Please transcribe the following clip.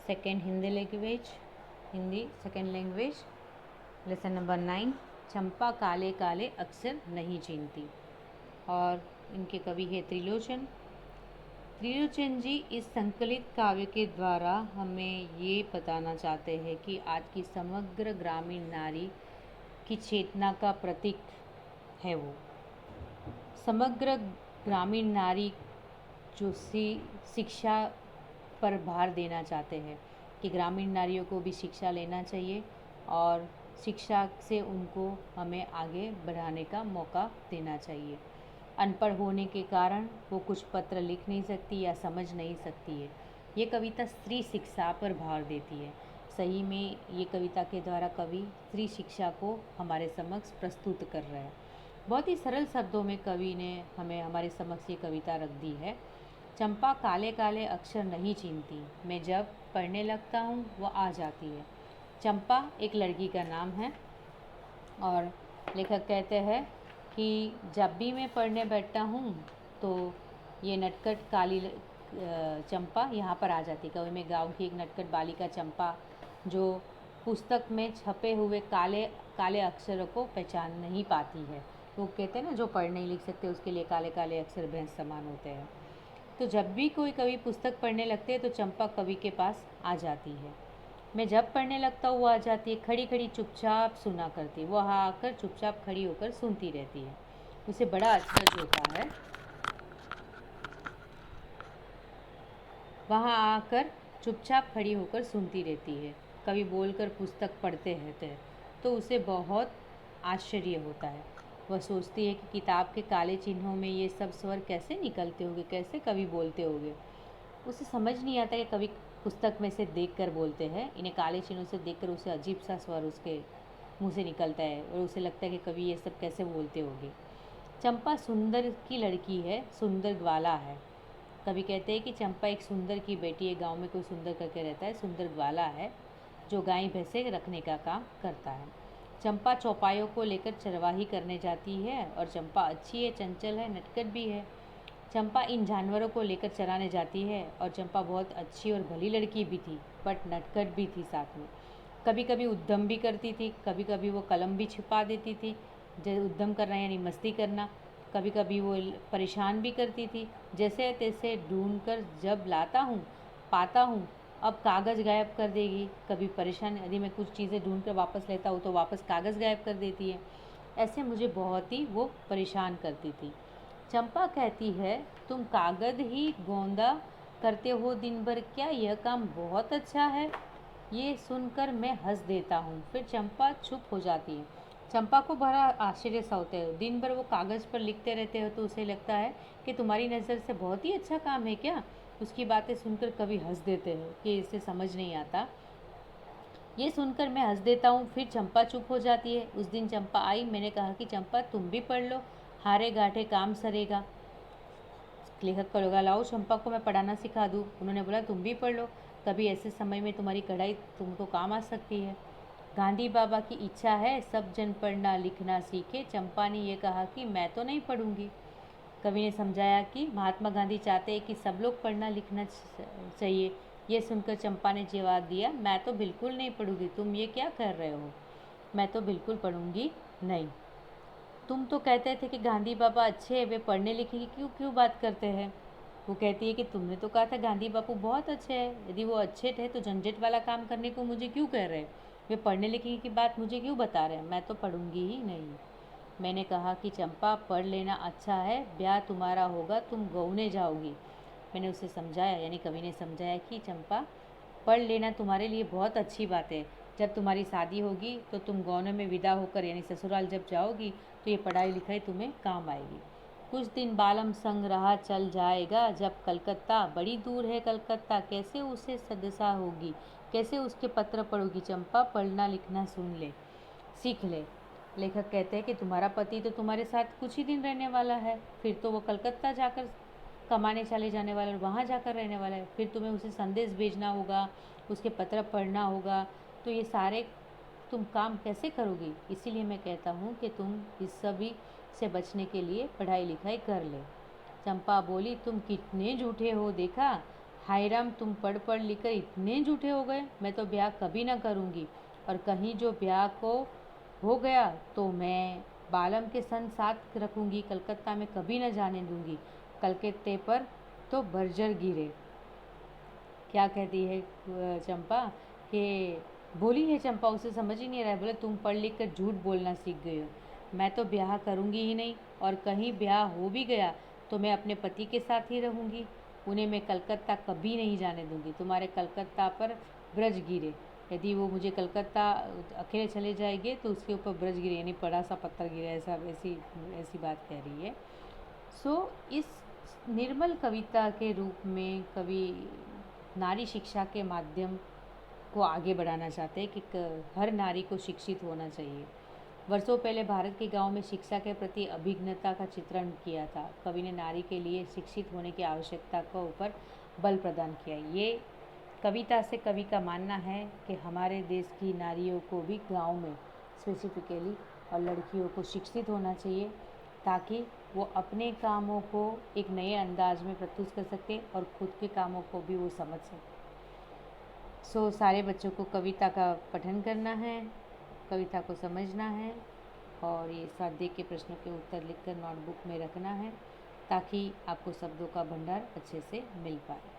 Second Hindi second language lesson number 9। चंपा काले काले अक्षर नहीं चीनती। और इनके कवि है त्रिलोचन। त्रिलोचन जी इस संकलित काव्य के द्वारा हमें ये बताना चाहते हैं कि आज की समग्र ग्रामीण नारी की चेतना का प्रतीक है। वो समग्र ग्रामीण नारी जो शिक्षा पर भार देना चाहते हैं कि ग्रामीण नारियों को भी शिक्षा लेना चाहिए और शिक्षा से उनको हमें आगे बढ़ाने का मौका देना चाहिए। अनपढ़ होने के कारण वो कुछ पत्र लिख नहीं सकती या समझ नहीं सकती है। ये कविता स्त्री शिक्षा पर भार देती है। सही में ये कविता के द्वारा कवि स्त्री शिक्षा को हमारे समक्ष प्रस्तुत कर रहे हैं। बहुत ही सरल शब्दों में कवि ने हमें हमारे समक्ष ये कविता रख दी है। चंपा काले काले अक्षर नहीं चीनती, मैं जब पढ़ने लगता हूँ वह आ जाती है। चंपा एक लड़की का नाम है और लेखक कहते हैं कि जब भी मैं पढ़ने बैठता हूँ तो ये नटखट काली चंपा यहाँ पर आ जाती। कवि में गाँव की एक नटखट बालिका चंपा जो पुस्तक में छपे हुए काले काले अक्षरों को पहचान नहीं पाती है। वो कहते हैं ना, जो पढ़ नहीं लिख सकते उसके लिए काले काले अक्षर भैंस समान होते हैं। तो जब भी कोई कवि पुस्तक पढ़ने लगते हैं तो चंपा कवि के पास आ जाती है। मैं जब पढ़ने लगता हूँ वो आ जाती है, खड़ी खड़ी चुपचाप सुना करती। वो वहाँ आकर चुपचाप खड़ी होकर सुनती रहती है। उसे बड़ा अच्छा होता है। वहाँ आकर चुपचाप खड़ी होकर सुनती रहती है। कवि बोलकर पुस्तक पढ़ते रहते हैं तो उसे बहुत आश्चर्य होता है। वह सोचती है कि किताब के काले चिन्हों में ये सब स्वर कैसे निकलते होंगे, कैसे कवि बोलते होंगे। उसे समझ नहीं आता कि कवि पुस्तक में से देखकर बोलते हैं। इन्हें काले चिन्हों से देखकर उसे अजीब सा स्वर उसके मुंह से निकलता है और उसे लगता है कि कवि ये सब कैसे बोलते होंगे। चंपा सुंदर की लड़की है, सुंदर ग्वाला है। कवि कहते हैं कि चंपा एक सुंदर की बेटी है। गांव में कोई सुंदर करके रहता है, सुंदर ग्वाला है जो गाय भैंसे रखने का काम करता है। चंपा चौपायों को लेकर चरवाही करने जाती है और चंपा अच्छी है, चंचल है, नटखट भी है। चंपा इन जानवरों को लेकर चराने जाती है और चंपा बहुत अच्छी और भली लड़की भी थी, बट नटखट भी थी साथ में। कभी कभी उद्यम भी करती थी, कभी कभी वो कलम भी छिपा देती थी। जैसे उद्यम करना यानी मस्ती करना। कभी कभी वो परेशान भी करती थी। जैसे तैसे ढूंढ कर जब लाता हूँ पाता हूँ अब कागज़ गायब कर देगी। कभी परेशान, यदि मैं कुछ चीज़ें ढूंढ कर वापस लेता हूँ तो वापस कागज़ गायब कर देती है। ऐसे मुझे बहुत ही वो परेशान करती थी। चंपा कहती है, तुम कागज ही गोंदा करते हो दिन भर, क्या यह काम बहुत अच्छा है? ये सुनकर मैं हंस देता हूँ। फिर चंपा चुप हो जाती है। चंपा को बड़ा आश्चर्य सा होता है। दिन भर वो कागज़ पर लिखते रहते हो तो उसे लगता है कि तुम्हारी नज़र से बहुत ही अच्छा काम है क्या? उसकी बातें सुनकर कभी हंस देते हैं कि इसे समझ नहीं आता। ये सुनकर मैं हंस देता हूँ। फिर चंपा चुप हो जाती है। उस दिन चंपा आई, मैंने कहा कि चंपा तुम भी पढ़ लो, हारे गाठे काम सरेगा। लेखक का लगा, लाओ चंपा को मैं पढ़ाना सिखा दूँ। उन्होंने बोला तुम भी पढ़ लो, कभी ऐसे समय में तुम्हारी कढ़ाई तुमको काम आ सकती है। गांधी बाबा की इच्छा है सब जन पढ़ना लिखना सीखे। चंपा ने यह कहा कि मैं तो नहीं पढ़ूंगी। कवि ने समझाया कि महात्मा गांधी चाहते हैं कि सब लोग पढ़ना लिखना चाहिए। ये सुनकर चंपा ने जवाब दिया, मैं तो बिल्कुल नहीं पढ़ूंगी। तुम ये क्या कर रहे हो? मैं तो बिल्कुल पढ़ूंगी नहीं। तुम तो कहते थे कि गांधी बाबा अच्छे हैं, वे पढ़ने लिखे की क्यों क्यों बात करते हैं? वो कहती है कि तुमने तो कहा था गांधी बापू बहुत अच्छे हैं, यदि वो अच्छे थे तो झंझट वाला काम करने को मुझे क्यों कह रहे हैं? वे पढ़ने लिखने की बात मुझे क्यों बता रहे हैं? मैं तो पढ़ूंगी ही नहीं। मैंने कहा कि चंपा पढ़ लेना अच्छा है, ब्याह तुम्हारा होगा, तुम गौने जाओगी। मैंने उसे समझाया, यानी कवि ने समझाया कि चंपा पढ़ लेना तुम्हारे लिए बहुत अच्छी बात है। जब तुम्हारी शादी होगी तो तुम गौनों में विदा होकर यानी ससुराल जब जाओगी तो ये पढ़ाई लिखाई तुम्हें काम आएगी। कुछ दिन बालम संग रहा चल जाएगा जब कलकत्ता, बड़ी दूर है कलकत्ता, कैसे उसे सदसा होगी, कैसे उसके पत्र पढ़ोगी। चंपा पढ़ना लिखना सुन ले, सीख ले। लेखक कहते हैं कि तुम्हारा पति तो तुम्हारे साथ कुछ ही दिन रहने वाला है, फिर तो वो कलकत्ता जाकर कमाने चले जाने वाला और वहाँ जाकर रहने वाला है। फिर तुम्हें उसे संदेश भेजना होगा, उसके पत्र पढ़ना होगा, तो ये सारे तुम काम कैसे करोगी? इसीलिए मैं कहता हूँ कि तुम इस सभी से बचने के लिए पढ़ाई लिखाई कर ले। चंपा बोली, तुम कितने झूठे हो देखा, हाय राम, तुम पढ़ पढ़ लिख कर इतने झूठे हो गए। मैं तो ब्याह कभी ना करूँगी, और कहीं जो ब्याह को हो गया तो मैं बालम के संग साथ रखूँगी। कलकत्ता में कभी न जाने दूँगी। कलकत्ते पर तो बर्जर गिरे। क्या कहती है चंपा कि बोली है चंपा, उसे समझ ही नहीं रहा है। बोले तुम पढ़ लिख कर झूठ बोलना सीख गई हो। मैं तो ब्याह करूँगी ही नहीं, और कहीं ब्याह हो भी गया तो मैं अपने पति के साथ ही रहूँगी। उन्हें मैं कलकत्ता कभी नहीं जाने दूँगी। तुम्हारे कलकत्ता पर ब्रज गिरे। यदि वो मुझे कलकत्ता अकेले चले जाएंगे तो उसके ऊपर ब्रज गिरे, यानी बड़ा सा पत्थर गिरे, ऐसा ऐसी ऐसी बात कह रही है। इस निर्मल कविता के रूप में कवि नारी शिक्षा के माध्यम को आगे बढ़ाना चाहते हैं कि हर नारी को शिक्षित होना चाहिए। वर्षों पहले भारत के गांव में शिक्षा के प्रति अभिज्ञता का चित्रण किया था। कवि ने नारी के लिए शिक्षित होने की आवश्यकता को ऊपर बल प्रदान किया। ये कविता से कवि का मानना है कि हमारे देश की नारियों को भी गांव में स्पेसिफिकली और लड़कियों को शिक्षित होना चाहिए, ताकि वो अपने कामों को एक नए अंदाज में प्रस्तुत कर सके और खुद के कामों को भी वो समझ सके। सारे बच्चों को कविता का पठन करना है, कविता को समझना है, और ये स्वाध्याय के प्रश्नों के उत्तर लिखकर नोटबुक में रखना है, ताकि आपको शब्दों का भंडार अच्छे से मिल पाए।